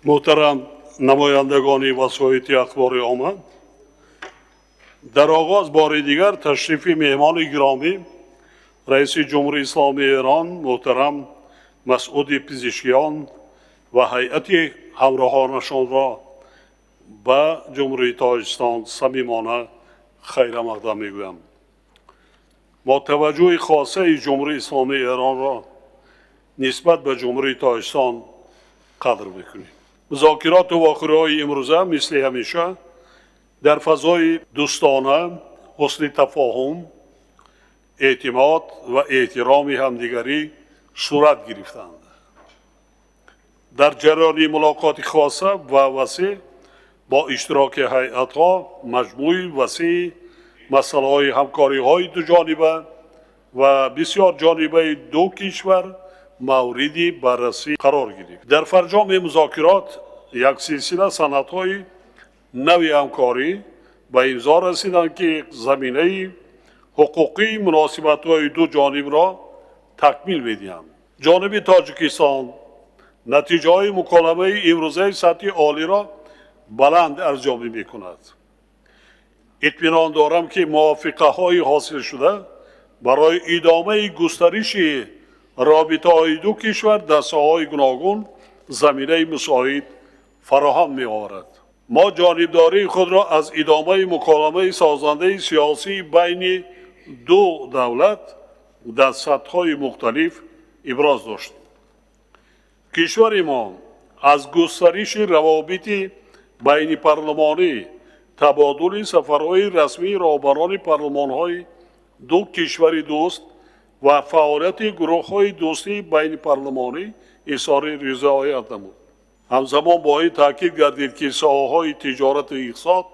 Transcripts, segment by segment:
محترم نمایندگان وسایط اخبار آمد، در آغاز بار دیگر تشریف مهمان گرامی رئیس جمهوری اسلامی ایران محترم مسعود پزشکیان و هیئت همراهانشان را به جمهوری تاجیکستان صمیمانه خیر مقدم میگویم. ما توجه خاصه جمهوری اسلامی ایران را نسبت به جمهوری تاجیکستان قدر میکنیم. مذاکرات و واقعه‌های امروزه مثل همیشه در فضای دوستانه، حسن تفاهم، اعتماد و احترام همدیگری صورت گرفتند. در جریان ملاقات خاصه و وسیع با اشتراک هیئت‌ها مجموعی وسیع مسائل همکاری‌های دو جانبه و بسیار جانبه دو کشور موردی بررسی قرار گرفت. در فرجام مذاکرات یک سلسله سندهای نوی همکاری به امضا رسیدند که زمینه حقوقی مناسبت‌های دو جانب را تکمیل می‌دهند. جانب تاجیکستان نتیجه های مکالمه امروزه سطح عالی را بلند ارزیابی می‌کند. اطمینان دارم که موافقت‌های حاصل شده برای ادامه گسترش رابطه‌های دو کشور در ساحه‌های گوناگون زمینه مساعد فراهم می‌آورد. ما جانبداری خود را از ادامه مکالمه سازنده سیاسی بین دو دولت در سطح‌های مختلف ابراز داشتیم. کشور ما از گسترش روابط بین پارلمانی، تبادل سفرهای رسمی رهبران پارلمان‌های دو کشور دوست و فعالیت گروه‌های دوستی بین پارلمانی اظهار رضایت نمود. همزمان باید تاکید گردید که ساحه‌های تجارت و اقتصاد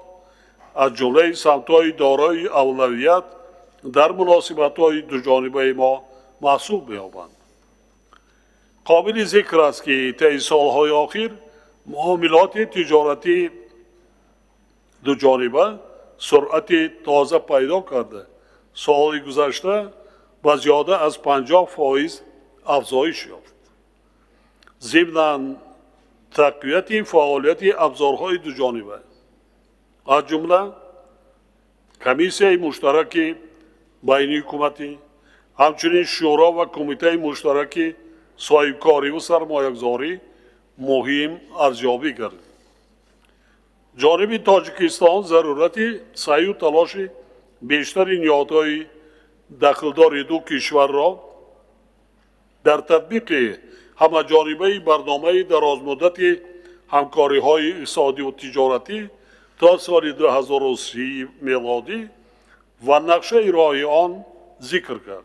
از جمله سمت‌های دارای اولویت در مناسبت‌های دو جانبه ما محسوب می‌یابند. قابل ذکر است که طی سال‌های اخیر معاملات تجارتی دو جانبه سرعت تازه پیدا کرده. سال گذشته با زیاده از 50% افزایش یافت. ضمناً تقویت فعالیت ابزارهای دو جانبه از جمله کمیسیون مشترک بین حکومتی، همچنین شورا و کمیته مشترک صاحبکاری و سرمایه‌گذاری مهم ارزیابی گردید. جانب تاجیکستان ضرورت سعی و تلاش بیشتر نهادهای دخلدار دو کشور را در تطبیق همه جانبه برنامه درازمدت همکاری‌های اقتصادی و تجارتی تا سال 2030 میلادی و نقشه راه آن ذکر کرد.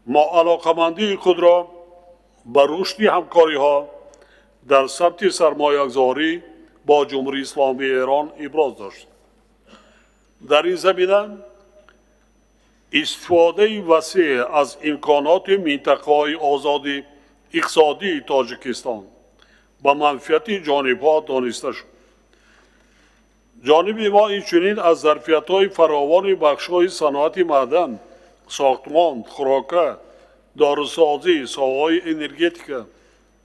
ما علاقمندی خود را به رشد همکاری‌ها در سمت سرمایه‌گذاری با جمهوری اسلامی ایران ابراز داشت. در این زمینه استفاده وسیع از امکانات منطقه‌های آزاد اقتصادی تاجیکستان با منفعت جانب‌ها دانسته شد. جانب ما اینچنین از ظرفیت‌های فراوان بخش‌های صنعت معدن، ساختمان، خوراکه، داروسازی، ساحه‌های انرژتیک،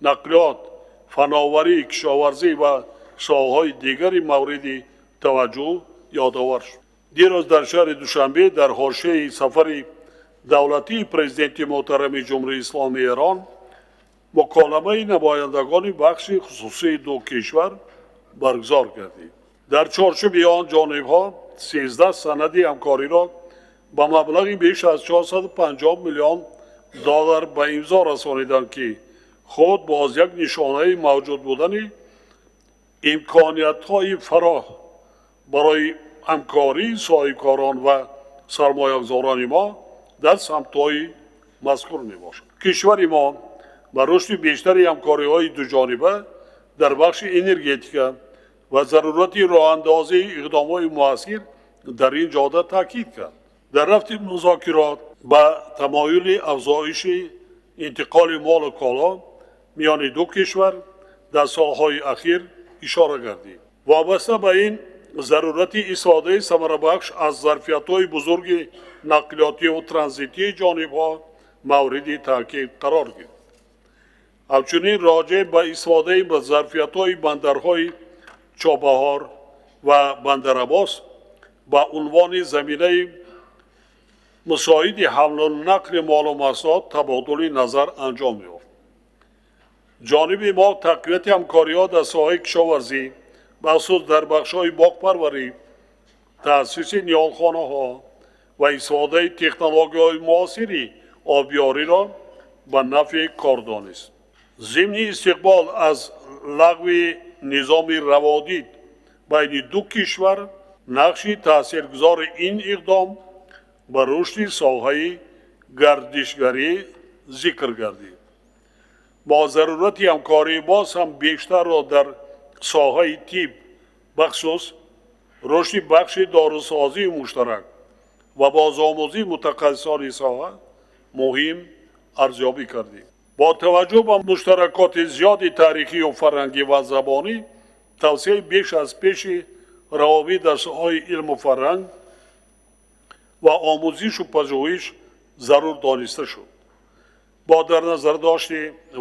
نقلیات، فناوری، کشاورزی و ساحه‌های دیگری مورد توجه یادآور شد. دیروز در شهر دوشنبه در حاشیه سفر دولتی پرزیدنت محترم جمهوری اسلامی ایران مکالمه نمایندگان بخش خصوصی دو کشور برگزار گردید. در چارچوب آن جانب‌ها 13 سند همکاری را با مبلغی بیش از 450 میلیون دلار به امضا رسانیدند که خود باز یک نشانه موجود بودن امکانیت‌های فراخ برای همکاری صاحبکاران و سرمایه‌گذاران ما در سمت‌های مذکور میباشد. کشور ما با رشد بیشتر همکاری‌های دو جانبه در بخش انرژتیک و ضرورت راه‌اندازی اقدامات مؤثر در این جهت تاکید کرد. در رفت مذاکرات با تمایل افزایش انتقال مال و کالا میان دو کشور در سالهای اخیر اشاره گردید. وابسته به این ضرورت استفاده ثمره بخش از ظرفیت‌های بزرگ نقلیاتی و ترانزیتی جانب‌ها مورد تاکید قرار گرفت. همچنین راجع به استفاده به ظرفیت‌های بندرهای چابهار و بندر عباس به عنوان زمینه مساعد حمل و نقل مال و محصولات تبادل نظر انجام یافت. جانب ما تقویت همکاری‌ها در ساحه کشاورزی بخصوص در بخش‌های باغپروری، تأسیس نیالخانه‌ها و استفاده تکنولوژی‌های معاصر آبیاری را به نفع کاردان است. ضمن استقبال از لغو نظام روادید بین دو کشور، نقش تاثیرگذار این اقدام به رشد ساحه گردشگری ذکر گردید. با ضرورت همکاری باز هم بیشتر را در ساحه طب بخصوص رشد بخش داروسازی مشترک و بازآموزی متخصصان ساحه مهم ارزیابی کردیم. با توجه به مشترکات زیاد تاریخی و فرهنگی و زبانی، توسعه بیش از پیش روابط در ساحه علم و فرهنگ و آموزش و پژوهش ضرور دانسته شد. با در نظر داشت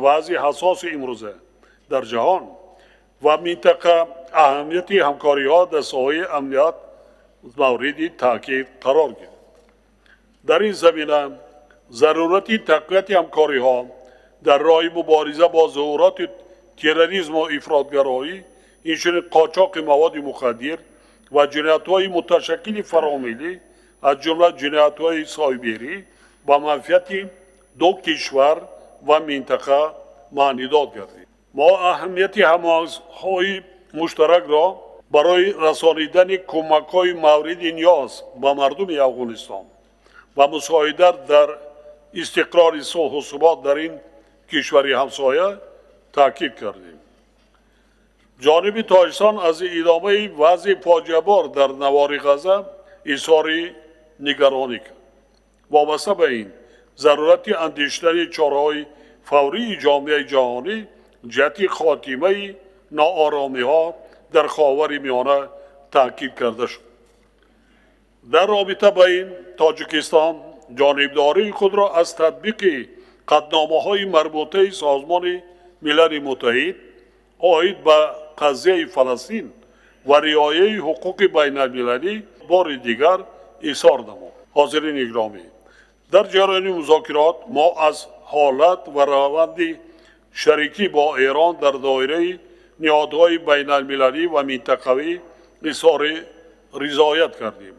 وضع حساس امروزه در جهان و منطقه، اهمیت همکاری‌ها در ساحه امنیت مورد تاکید قرار گرفت. در این زمینه ضرورت تقویت همکاری‌ها در راه مبارزه با ظهورات تروریسم و افراطگرایی، اینچنین قاچاق مواد مخدر و جنایت‌های متشکل فراملی از جمله جنایت‌های سایبری با منفعت دو کشور و منطقه معنیداد گردید. ما اهمیت هماهنگی‌های مشترک را برای رسانیدن کمک‌های مورد نیاز به مردم افغانستان و مساعدت در استقرار صلح و ثبات در این کشور همسایه تاکید کردیم. جانب تاجیکستان از ادامه وضع فاجعه‌بار در نوار غزه اظهار نگرانی کرد. وابسته به این ضرورت اندیشیدن چاره‌های فوری جامعه جهانی جهت خاتمه ناآرامی‌ها در خاورمیانه تاکید کرده شد. در رابطه با این، تاجیکستان جانبداری خود را از تطبیق قطعنامه‌های مربوطه سازمان ملل متحد عاید به قضیه فلسطین و رعایت حقوق بین المللی بار دیگر اظهار نمود. حاضرین گرامی، در جریان مذاکرات ما از حالت و روند شریکی با ایران در دایره نهادهای بین المللی و منطقوی اظهار رضایت کردیم.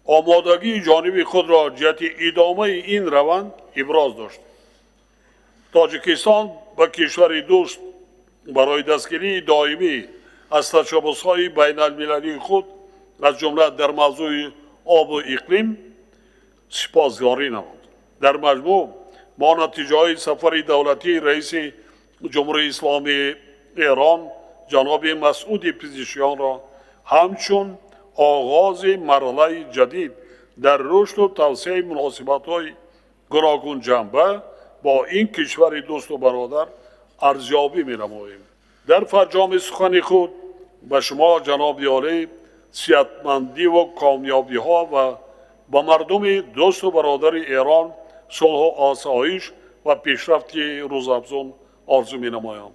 آمادگی جانب خود را جهت ادامه این روند ابراز داشت. تاجیکستان با کشور دوست برای دستگیری دائمی از تشابه‌های بین المللی خود از جمله در موضوع آب و اقلیم سپاسگزاری نمود. در مجموع ما نتیجه سفر دولتی رئیس جمهوری اسلامی ایران جناب مسعود پزشکیان را همچون آغاز مرحله جدید در رشد و توسعه مناسبت‌های گوناگون جنبه با این کشور دوست و برادر ارزیابی می‌نماییم. در فرجام سخن خود به شما جناب عالی صحتمندی و کامیابی‌ها و با مردم دوست و برادر ایران صلح و آسایش و پیشرفت روزافزون آرزو می‌نمایم.